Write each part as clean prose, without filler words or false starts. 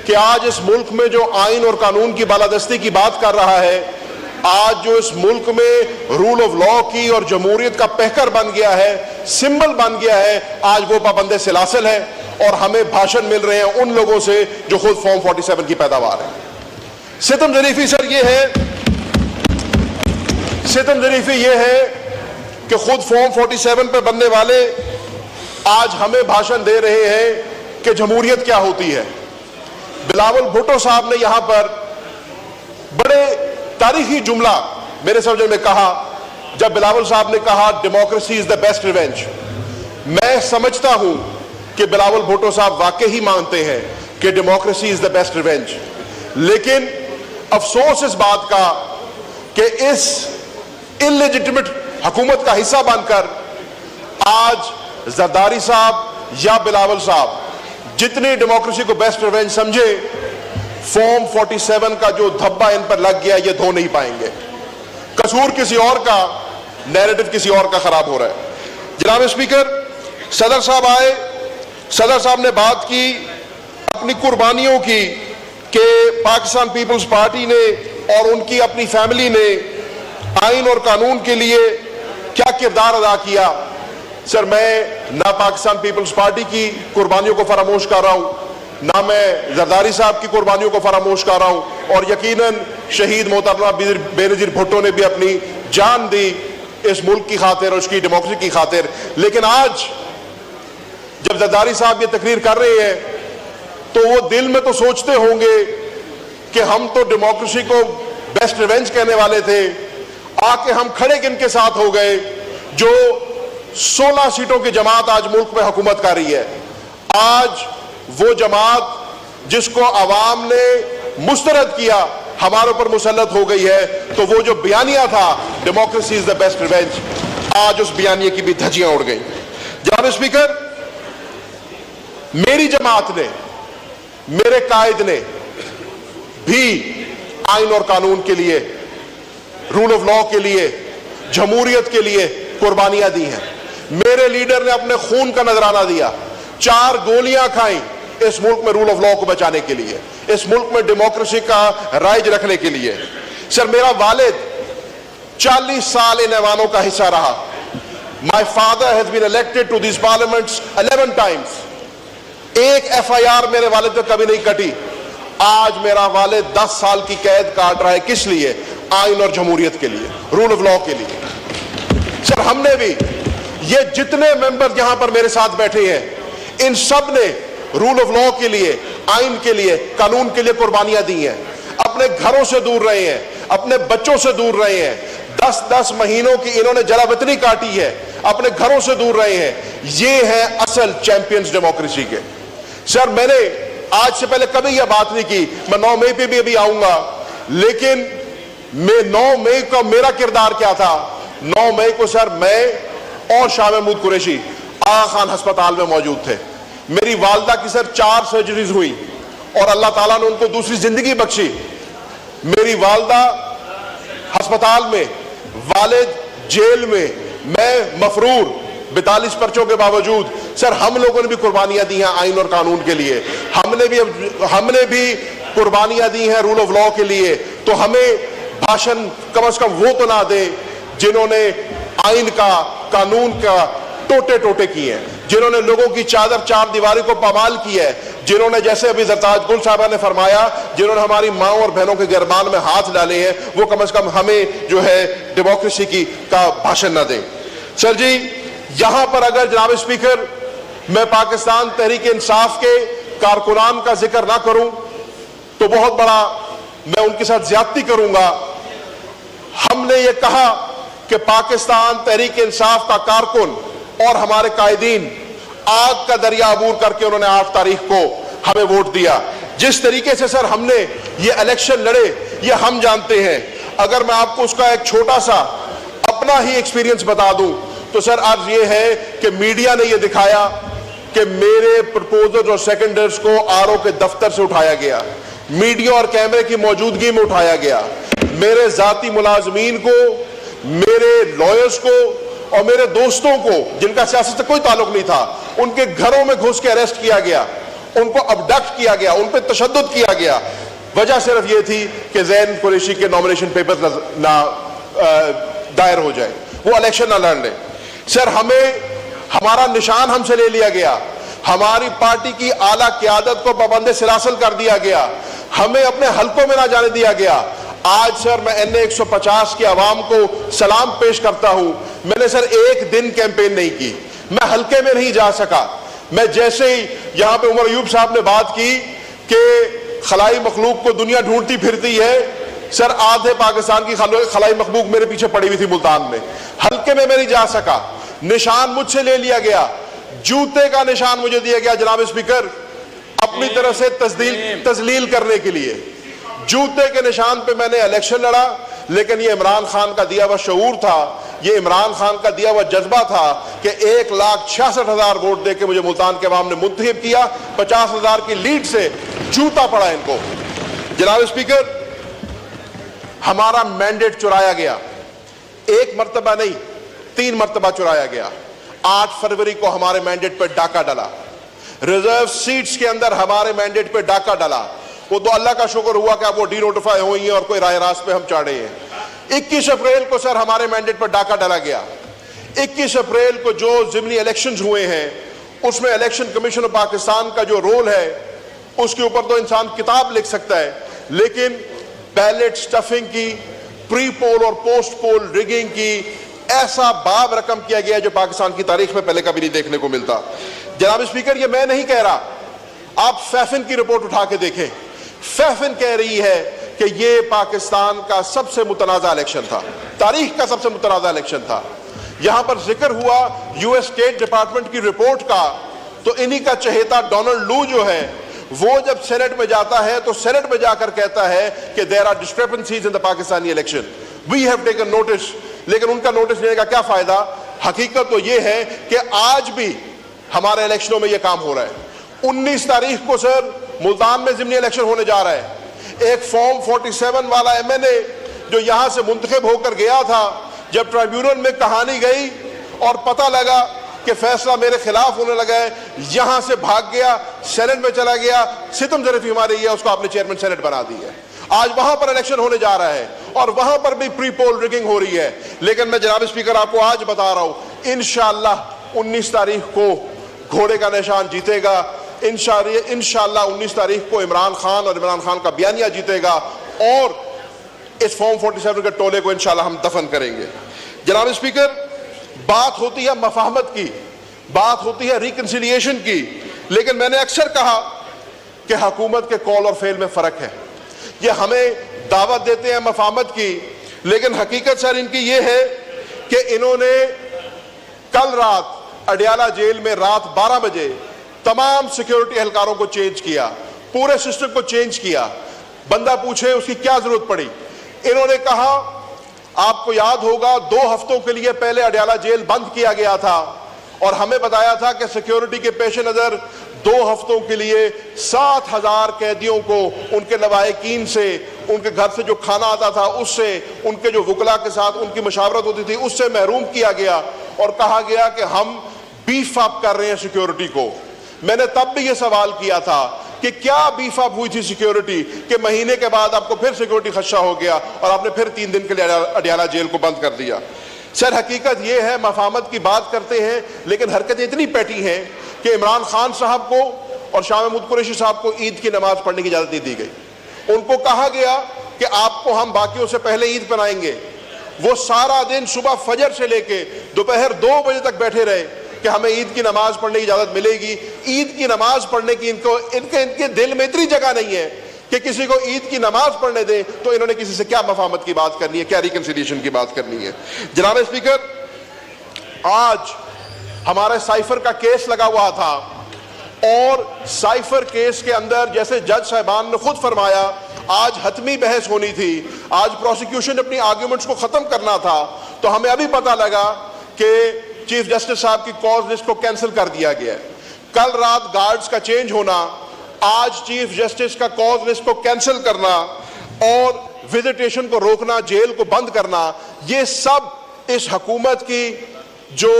کہ آج اس ملک میں جو آئین اور قانون کی بالادستی کی بات کر رہا ہے، آج جو اس ملک میں رول آف لا کی اور جمہوریت کا پہکر بن گیا ہے، سمبل بن گیا ہے، آج وہ پابند سلاسل ہے اور ہمیں بھاشن مل رہے ہیں ان لوگوں سے جو خود فارم 47 کی پیداوار ہے۔ ستم ظریفی سر یہ ہے، ستم ظریفی یہ ہے کہ خود فارم 47 پہ بننے والے آج ہمیں بھاشن دے رہے ہیں کہ جمہوریت کیا ہوتی ہے۔ بلاول بھٹو صاحب نے یہاں پر بڑے تاریخی جملہ میرے سمجھ میں کہا، جب بلاول صاحب نے کہا democracy is the best revenge. میں سمجھتا ہوں کہ بلاول بھٹو صاحب واقعی مانتے ہیں کہ democracy is the best revenge, لیکن افسوس اس بات کا کہ اس انلیجٹمیٹ حکومت کا حصہ بن کر آج زرداری صاحب یا بلاول صاحب جتنی ڈیموکریسی کو بیسٹ ریونج سمجھے، فارم 47 کا جو دھبا ان پر لگ گیا یہ دھو نہیں پائیں گے۔ قصور کسی اور کا، نیریٹو کسی اور کا خراب ہو رہا ہے۔ جناب اسپیکر، صدر صاحب آئے، صدر صاحب نے بات کی اپنی قربانیوں کی کہ پاکستان پیپلز پارٹی نے اور ان کی اپنی فیملی نے آئین اور قانون کے لیے کیا کردار ادا کیا۔ سر، میں نہ پاکستان پیپلز پارٹی کی قربانیوں کو فراموش کر رہا ہوں، نہ میں زرداری صاحب کی قربانیوں کو فراموش کر رہا ہوں، اور یقیناً شہید محترمہ بینظیر بھٹو نے بھی اپنی جان دی اس ملک کی خاطر اور اس کی ڈیموکریسی کی خاطر۔ لیکن آج جب زرداری صاحب یہ تقریر کر رہے ہیں تو وہ دل میں تو سوچتے ہوں گے کہ ہم تو ڈیموکریسی کو بیسٹ ریونج کہنے والے تھے، آ کے ہم کھڑے کن کے ساتھ ہو گئے جو 16 سیٹوں کی جماعت آج ملک میں حکومت کر رہی ہے۔ آج وہ جماعت جس کو عوام نے مسترد کیا ہمارے اوپر مسلط ہو گئی ہے، تو وہ جو بیانیہ تھا democracy is the best revenge, آج اس بیانیے کی بھی دھجیاں اڑ گئیں۔ جناب اسپیکر، میری جماعت نے، میرے قائد نے بھی آئین اور قانون کے لیے، رول آف لا کے لیے، جمہوریت کے لیے قربانیاں دی ہیں۔ میرے لیڈر نے اپنے خون کا نذرانہ دیا، 4 گولیاں کھائیں اس ملک میں رول آف لا کو بچانے کے لیے، اس ملک میں ڈیموکریسی کا رائج رکھنے کے لیے۔ سر، میرا والد 40 سال ان ایوانوں کا حصہ رہا۔ My father has been elected to these parliaments 11 times۔ ایک FIR میرے والد پہ کبھی نہیں کٹی۔ آج میرا والد 10 سال کی قید کاٹ رہا ہے، کس لیے؟ آئین اور جمہوریت کے لیے، رول آف لا کے لیے۔ سر، ہم نے بھی، یہ جتنے ممبر یہاں پر میرے ساتھ بیٹھے ہیں، ان سب نے رول آف لا کے لیے، آئین کے لیے، قانون کے لیے قربانیاں دی ہیں۔ اپنے گھروں سے دور رہے ہیں، اپنے بچوں سے دور رہے ہیں، 10 مہینوں کی انہوں نے جلا وطنی کاٹی ہے، اپنے گھروں سے دور رہے ہیں۔ یہ ہیں اصل چیمپئنز ڈیموکریسی کے۔ سر، میں نے آج سے پہلے کبھی یہ بات نہیں کی، میں 9 مئی پہ بھی ابھی آؤں گا، لیکن 9 مئی کا میرا کردار کیا تھا؟ 9 مئی کو سر میں اور شاہ محمود قریشی آغا خان ہسپتال میں موجود تھے۔ میری والدہ کی سر 4 سرجریز ہوئی اور اللہ تعالیٰ نے ان کو دوسری زندگی بخشی۔ میری والدہ ہسپتال میں، والد جیل میں، میں مفرور 42 پرچوں کے باوجود۔ سر، ہم لوگوں نے بھی قربانیاں دی ہیں آئین اور قانون کے لیے، ہم نے بھی قربانیاں دی ہیں رول آف لا کے لیے۔ تو ہمیں بھاشن کم از کم وہ تو نہ دے جنہوں نے آئین کا، قانون کا ٹوٹے ٹوٹے کیے ہیں، جنہوں نے لوگوں کی چادر 4 دیواری کو پامال کی ہے، جنہوں نے جیسے ابھی زرتاج گل صاحبہ نے فرمایا، جنہوں نے ہماری ماں اور بہنوں کے گربان میں ہاتھ ڈالے ہیں، وہ کم از کم ہمیں جو ہے ڈیموکریسی کا بھاشن نہ دیں۔ سر جی، یہاں پر اگر جناب اسپیکر میں پاکستان تحریک انصاف کے کارکنان کا ذکر نہ کروں تو بہت بڑا میں ان کے ساتھ زیادتی کروں گا۔ ہم نے یہ کہا کہ پاکستان تحریک انصاف کا کارکن اور ہمارے قائدین آگ کا دریا عبور کر کے انہوں نے 8 تاریخ کو ہمیں ووٹ دیا۔ جس طریقے سے سر ہم نے یہ الیکشن لڑے یہ ہم جانتے ہیں۔ اگر میں آپ کو اس کا ایک چھوٹا سا اپنا ہی ایکسپیرینس بتا دوں تو سر عرض یہ ہے کہ میڈیا نے یہ دکھایا کہ میرے پرپوزر اور سیکنڈرز کو RO کے دفتر سے اٹھایا گیا، میڈیا اور کیمرے کی موجودگی میں اٹھایا گیا، میرے ذاتی ملازمین کو، میرے لائرز کو اور میرے دوستوں کو جن کا سیاست سے کوئی تعلق نہیں تھا، ان کے گھروں میں گھس کے اریسٹ کیا گیا ان کو ابڈکٹ کیا گیا, ان پہ تشدد کیا گیا. وجہ صرف یہ تھی کہ زین قریشی کے نامینیشن پیپر نہ دائر ہو جائے, وہ الیکشن نہ لڑ لیں. سر ہمارا نشان ہم سے لے لیا گیا, ہماری پارٹی کی اعلیٰ قیادت کو پابند سلاسل کر دیا گیا, ہمیں اپنے حلقوں میں نہ جانے دیا گیا. آج سر میں NA 150 کی عوام کو سلام پیش کرتا ہوں. میں نے سر ایک دن کیمپین نہیں کی, میں حلقے میں نہیں جا سکا. میں جیسے ہی یہاں پہ عمر ایوب صاحب نے بات کی کہ خلائی مخلوق کو دنیا ڈھونڈتی پھرتی ہے, سر آدھے پاکستان کی خلائی مخلوق میرے پیچھے پڑی ہوئی تھی ملتان میں. حلقے میں نہیں جا سکا, نشان مجھ سے لے لیا گیا, جوتے کا نشان مجھے دیا گیا جناب اسپیکر اپنی طرف سے تذلیل کرنے کے لیے. جوتے کے نشان پہ میں نے الیکشن لڑا, لیکن یہ عمران خان کا دیا ہوا شعور تھا, یہ عمران خان کا دیا ہوا جذبہ تھا کہ 1,66,000 ووٹ دے کے مجھے ملتان کے عوام نے منتخب کیا. 50,000 کی لیڈ سے جوتا پڑا ان کو. جناب اسپیکر, ہمارا مینڈیٹ چرایا گیا, ایک مرتبہ نہیں 3 مرتبہ چرایا گیا. 8 فروری کو ہمارے مینڈیٹ پہ ڈاکہ ڈالا, ریزرو سیٹس کے اندر ہمارے مینڈیٹ پہ ڈاکہ ڈالا. وہ تو اللہ کا شکر ہوا کہ اب وہ ڈی نوٹیفائی ہوئی ہیں اور کوئی راہ راست پہ ہم چاڑے ہیں. 21 اپریل کو سر ہمارے مینڈیٹ پر ڈاکہ ڈالا گیا. 21 اپریل کو جو ضمنی الیکشنز ہوئے ہیں اس میں الیکشن کمیشن آف پاکستان کا جو رول ہے اس کے اوپر تو انسان کتاب لکھ سکتا ہے, لیکن بیلٹ سٹفنگ کی, پری پول اور پوسٹ پول ریگنگ کی ایسا باب رقم کیا گیا جو پاکستان کی تاریخ میں پہلے کبھی نہیں دیکھنے کو ملتا. جناب اسپیکر, یہ میں نہیں کہہ رہا, آپ فیفن کی رپورٹ اٹھا کے دیکھیں. فیفن کہہ رہی ہے کہ یہ پاکستان کا سب سے متنازع الیکشن تھا, تاریخ کا سب سے متنازع الیکشن تھا. یہاں پر ذکر ہوا US اسٹیٹ ڈپارٹمنٹ کی رپورٹ کا, تو انہی کا چہیتا ڈونلڈ لو جو ہے وہ جب سینٹ میں جاتا ہے تو سینٹ میں جا کر کہتا ہے کہ there are discrepancies in the Pakistani election. We have taken notice. لیکن ان کا نوٹس لینے کا کیا فائدہ؟ حقیقت تو یہ ہے کہ آج بھی ہمارے الیکشنوں میں یہ کام ہو رہا ہے. 19 تاریخ کو سر ملتان میں ضمنی الیکشن ہونے جا رہا ہے. ایک فارم 47 والا MNA جو یہاں سے منتخب ہو کر گیا تھا, جب ٹرائیبیونل میں کہانی گئی اور پتہ لگا کہ فیصلہ میرے خلاف ہونے لگا ہے, یہاں سے بھاگ گیا, سینٹ میں چلا گیا. ستم ظریفی ہمارے یہ اس کو آپ نے چیئرمین سینٹ بنا دی ہے. آج وہاں پر الیکشن ہونے جا رہا ہے اور وہاں پر بھی پری پول ریگنگ ہو رہی ہے. لیکن میں جناب اسپیکر آپ کو آج بتا رہا ہوں, انشاءاللہ 19 تاریخ کو گھوڑے کا نشان جیتے گا. انشاءاللہ 19 تاریخ کو عمران خان اور عمران خان کا بیانیہ جیتے گا اور اس فارم 47 کے ٹولے کو انشاءاللہ ہم دفن کریں گے. جناب اسپیکر, بات ہوتی ہے مفاہمت کی, بات ہوتی ہے ریکنسیلیشن کی, لیکن میں نے اکثر کہا کہ حکومت کے قول اور فعل میں فرق ہے. یہ ہمیں دعوت دیتے ہیں مفاہمت کی, لیکن حقیقت سر ان کی یہ ہے کہ انہوں نے کل رات اڈیالہ جیل میں رات 12 بجے تمام سیکیورٹی اہلکاروں کو چینج کیا, پورے سسٹم کو چینج کیا. بندہ پوچھے اس کی کیا ضرورت پڑی, انہوں نے کہا آپ کو یاد ہوگا 2 ہفتوں کے لیے پہلے اڈیالہ جیل بند کیا گیا تھا اور ہمیں بتایا تھا کہ سیکیورٹی کے پیش نظر 2 ہفتوں کے لیے 7,000 قیدیوں کو ان کے لواحقین سے, ان کے گھر سے جو کھانا آتا تھا اس سے, ان کے جو وکلا کے ساتھ ان کی مشاورت ہوتی تھی اس سے محروم کیا گیا اور کہا گیا کہ ہم بیف اپ کر رہے ہیں سیکیورٹی کو. میں نے تب بھی یہ سوال کیا تھا کہ کیا بیف اپ ہوئی تھی سیکیورٹی کہ مہینے کے بعد آپ کو پھر سیکیورٹی خدشہ ہو گیا اور آپ نے پھر 3 دن کے لیے اڈیالہ جیل کو بند کر دیا. سر حقیقت یہ ہے, مفاہمت کی بات کرتے ہیں لیکن حرکتیں اتنی پیٹی ہیں کہ عمران خان صاحب کو اور شاہ محمود قریشی صاحب کو عید کی نماز پڑھنے کی اجازت نہیں دی گئی. ان کو کہا گیا کہ آپ کو ہم باقیوں سے پہلے عید پڑھائیں گے. وہ سارا دن صبح فجر سے لے کے دوپہر 2 بجے تک بیٹھے رہے کہ ہمیں عید کی نماز پڑھنے کی اجازت ملے گی. عید کی نماز پڑھنے کی ان کے دل میں اتنی جگہ نہیں ہے کہ کسی کو عید کی نماز پڑھنے دیں, تو انہوں نے کسی سے کیا مفاہمت کی بات کرنی ہے, کیا ریکنسیلیشن کی بات کرنی ہے. جناب اسپیکر, آج ہمارے سائفر کا کیس لگا ہوا تھا اور سائفر کیس کے اندر جیسے جج صاحبان نے خود فرمایا آج حتمی بحث ہونی تھی, آج پروسیکیوشن اپنی آرگیومنٹس کو ختم کرنا تھا, تو ہمیں ابھی پتہ لگا کہ چیف جسٹس صاحب کی کاز لسٹ کو کینسل کر دیا گیا ہے. کل رات گارڈز کا چینج ہونا, آج چیف جسٹس کا کاز لسٹ کو کینسل کرنا اور وزٹیشن کو روکنا, جیل کو بند کرنا, یہ سب اس حکومت کی جو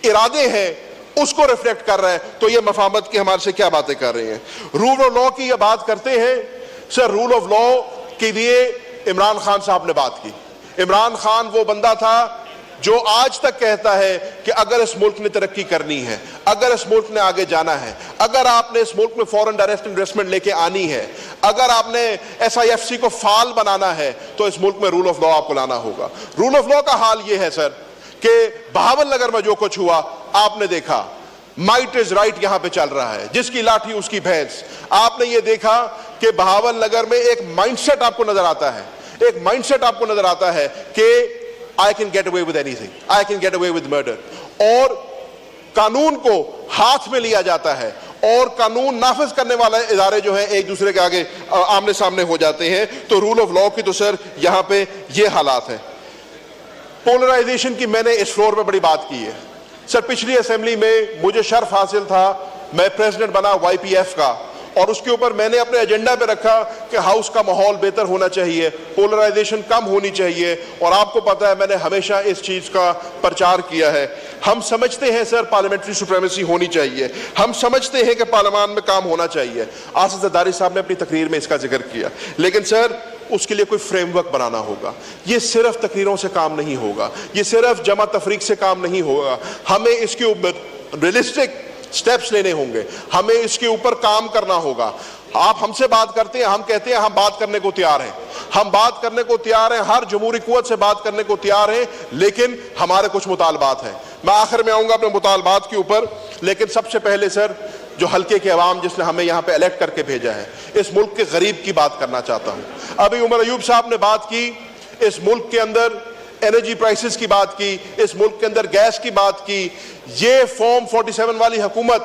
ارادے ہیں اس کو ریفلیکٹ کر رہا ہے. تو یہ مفاہمت کی ہمارے سے کیا باتیں کر رہے ہیں. رول آف لا کی یہ بات کرتے ہیں سر. رول آف لا کے لیے عمران خان صاحب نے بات کی. عمران خان وہ بندہ تھا جو آج تک کہتا ہے کہ اگر اس ملک نے ترقی کرنی ہے, اگر اس ملک نے آگے جانا ہے, اگر آپ نے اس ملک میں فورن ڈائریکٹ انویسٹمنٹ لے کے آنی ہے, اگر آپ نے SIFC کو فعال بنانا ہے, تو اس ملک میں رول آف لا آپ کو لانا ہوگا. رول آف لا کا حال یہ ہے سر کہ بہاول نگر میں جو کچھ ہوا آپ نے دیکھا. مائٹ از رائٹ یہاں پہ چل رہا ہے, جس کی لاٹھی اس کی بھینس. آپ نے یہ دیکھا کہ بہاول نگر میں ایک مائنڈ سیٹ آپ کو نظر آتا ہے, ایک مائنڈ سیٹ آپ کو نظر آتا ہے کہ I can get away with anything, I can get away with murder. اور قانون کو ہاتھ میں لیا جاتا ہے اور قانون نافذ کرنے والے ادارے جو ہیں ایک دوسرے کے آگے آمنے سامنے ہو جاتے ہیں. تو رول آف لا کی تو سر یہاں پہ یہ حالات ہیں. پولرائزیشن کی میں نے اس فلور پہ بڑی بات کی ہے سر. پچھلی اسمبلی میں مجھے شرف حاصل تھا, میں پریزیڈنٹ بنا YPF کا, اور اس کے اوپر میں نے اپنے ایجنڈا پہ رکھا کہ ہاؤس کا ماحول بہتر ہونا چاہیے, پولرائزیشن کم ہونی چاہیے. اور آپ کو پتا ہے میں نے ہمیشہ اس چیز کا پرچار کیا ہے. ہم سمجھتے ہیں سر پارلیمنٹری سپریمیسی ہونی چاہیے, ہم سمجھتے ہیں کہ پارلیمان میں کام ہونا چاہیے. آصف زرداری صاحب نے اپنی تقریر میں اس کا ذکر کیا, لیکن سر اس کے لیے کوئی فریم ورک بنانا ہوگا. یہ صرف تقریروں سے کام نہیں ہوگا, یہ صرف جمع تفریق سے کام نہیں ہوگا. ہمیں اس کے اوپر ریئلسٹک سٹیپس لینے ہوں گے, ہمیں اس کے اوپر کام کرنا ہوگا. آپ ہم سے بات کرتے ہیں, ہم کہتے ہیں ہم بات کرنے کو تیار ہیں, ہم بات کرنے کو تیار ہیں, ہر جمہوری قوت سے بات کرنے کو تیار ہیں, لیکن ہمارے کچھ مطالبات ہیں. میں آخر میں آؤں گا اپنے مطالبات کے اوپر, لیکن سب سے پہلے سر جو حلقے کے عوام جس نے ہمیں یہاں پہ الیکٹ کر کے بھیجا ہے, اس ملک کے غریب کی بات کرنا چاہتا ہوں. ابھی عمر ایوب صاحب نے بات کی, اس ملک کے اندر انرجی پرائسز کی بات کی, اس ملک کے اندر گیس کی بات کی. یہ فارم 47 والی حکومت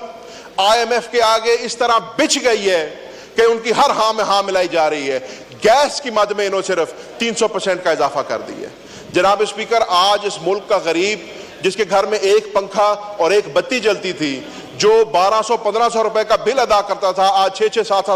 IMF کے آگے اس طرح بچ گئی ہے کہ ان کی ہر ہاں میں ہاں ملائی جا رہی ہے. گیس کی مد میں انہوں صرف 300% کا اضافہ کر دی ہے. جناب اسپیکر, آج اس ملک کا غریب جس کے گھر میں ایک پنکھا اور ایک بتی جلتی تھی, جو 1200-1500 روپے کا بل ادا کرتا تھا, آج 6-7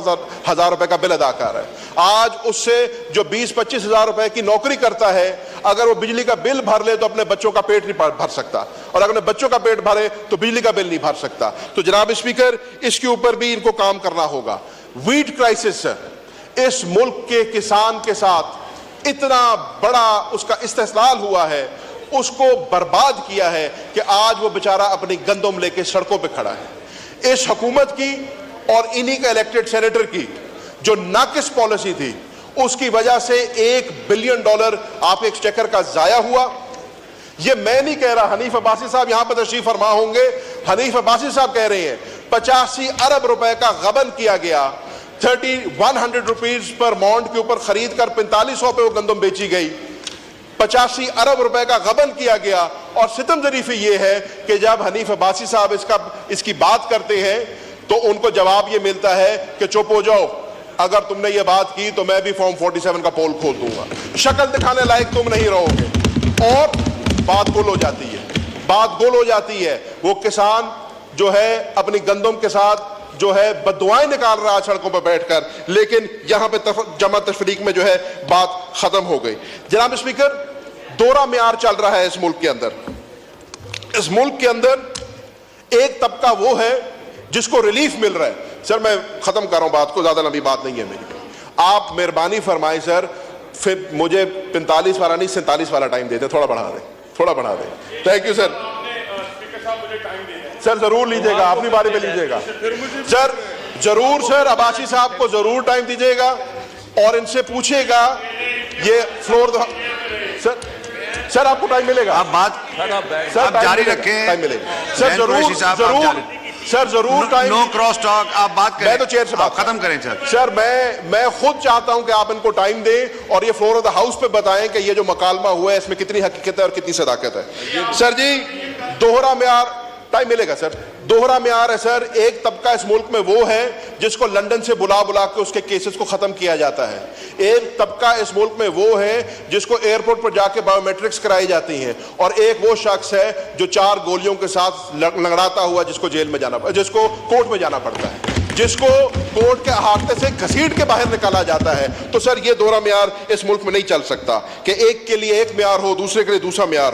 ہزار روپے کا بل ادا کر رہا ہے. آج اس سے جو 20-25 ہزار روپے کی نوکری کرتا ہے, اگر وہ بجلی کا بل بھر لے تو اپنے بچوں کا پیٹ نہیں بھر سکتا, اور اگر اپنے بچوں کا پیٹ بھرے تو بجلی کا بل نہیں بھر سکتا. تو جناب اسپیکر, اس کے اوپر بھی ان کو کام کرنا ہوگا. ویٹ کرائسس, اس ملک کے کسان کے ساتھ اتنا بڑا اس کا استحصال ہوا ہے, اس کو برباد کیا ہے کہ آج وہ بیچارہ اپنی گندم لے کے سڑکوں پہ کھڑا ہے. اس حکومت کی اور انہی کا الیکٹڈ سینیٹر کی جو ناقص پالیسی تھی, اس کی وجہ سے $1 بلین آپ کے ایکسچیکر کا ضائع ہوا. یہ میں نہیں کہہ رہا, حنیف عباسی صاحب یہاں پہ تشریف فرما ہوں گے, حنیف عباسی صاحب کہہ رہے ہیں 85 ارب روپے کا غبن کیا گیا. 3100 روپیز پر مونڈ کے اوپر خرید کر 4500 پہ وہ گندم بیچی گئی. 85 ارب روپے کا غبن کیا گیا. اور ستم ظریفی یہ ہے کہ جب حنیف عباسی صاحب اس کی بات کرتے ہیں تو ان کو جواب یہ ملتا ہے کہ چپ ہو جاؤ, اگر تم نے یہ بات کی تو میں بھی فارم 47 کا پول کھول دوں گا, شکل دکھانے لائق تم نہیں رہو گے. اور بات گل ہو جاتی ہے, بات گل ہو جاتی ہے. وہ کسان جو ہے اپنی گندم کے ساتھ جو ہے بددعائیں نکال رہا سڑکوں پر بیٹھ کر, لیکن یہاں پہ جمع تفریق میں جو ہے بات ختم ہو گئی. جناب اسپیکر, دورہ معیار چل رہا ہے اس ملک کے اندر. اس ملک کے اندر ایک طبقہ وہ ہے جس کو ریلیف مل رہا ہے. سر میں ختم کر رہا ہوں بات کو, زیادہ لمبی بات نہیں ہے میری. آپ مہربانی فرمائیں سر, پھر مجھے 45 والا نہیں 47 والا ٹائم دے دیں, تھوڑا بڑھا دیں, تھوڑا بڑھا دیں. Thank you sir. سر ضرور لیجئے گا, اپنی باری پہ لیجئے گا سر, ضرور سر. عباسی صاحب کو ضرور ٹائم دیجئے گا اور ان سے پوچھے گا. یہ فلور سر آپ کو ٹائم ملے گا, آپ بات سر جاری رکھیں, ٹائم ملے گا سر. ضرور سر, ضرور ٹائم. نو کراس ٹاک, آپ بات کریں. میں تو چیئر سے بات ختم کریں سر. میں خود چاہتا ہوں کہ آپ ان کو ٹائم دیں اور یہ فلور آف دا ہاؤس پہ بتائیں کہ یہ جو مکالمہ ہوا ہے اس میں کتنی حقیقت ہے اور کتنی صداقت ہے. سر جی, دوہرا معیار, ٹائم ملے گا سر. دوہرا معیار ہے سر. ایک طبقہ اس ملک میں وہ ہے جس کو لندن سے بلا کے اس کے کیسز کو ختم کیا جاتا ہے. ایک طبقہ اس ملک میں وہ ہے جس کو ایئرپورٹ پر جا کے بایو میٹرکس کرائی جاتی ہیں, اور ایک وہ شخص ہے جو 4 گولیوں کے ساتھ لنگڑاتا ہوا جس کو جیل میں جس کو کورٹ میں جانا پڑتا ہے, جس کو کورٹ کے احاطے سے گھسیٹ کے باہر نکالا جاتا ہے. تو سر یہ دوہرا معیار اس ملک میں نہیں چل سکتا کہ ایک کے لیے ایک معیار ہو, دوسرے کے لیے دوسرا معیار ہو.